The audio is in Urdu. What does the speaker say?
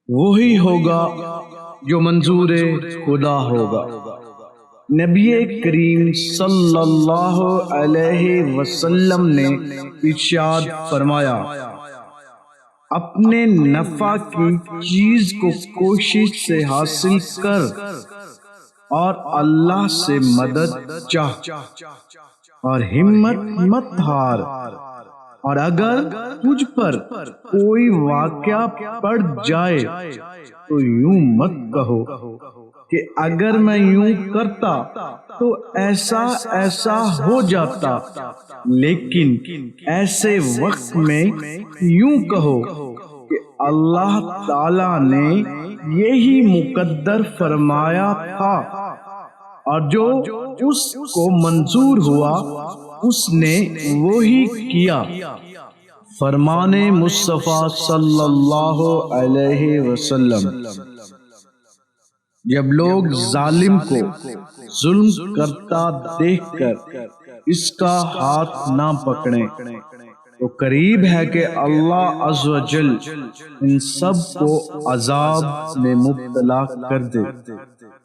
وہی ہوگا جو منظور خدا ہوگا۔ نبی کریم صلی اللہ علیہ وسلم نے ارشاد فرمایا، اپنے نفع کی چیز کو کوشش سے حاصل کر اور اللہ سے مدد چاہ اور ہمت مت ہار، اور اگر تجھ پر کوئی واقعہ پڑ جائے تو یوں مت کہو کہ اگر میں یوں کرتا تو ایسا ایسا ہو جاتا، لیکن ایسے وقت میں یوں کہو کہ اللہ تعالی نے یہی مقدر فرمایا تھا، اور جو اس کو منظور ہوا اس نے وہی کیا۔ فرمان مصطفیٰ صلی اللہ علیہ وسلم۔ جب لوگ ظالم کو ظلم کرتا دیکھ کر اس کا ہاتھ نہ پکڑیں تو قریب ہے کہ اللہ عز و جل ان سب کو عذاب میں مبتلا کر دے۔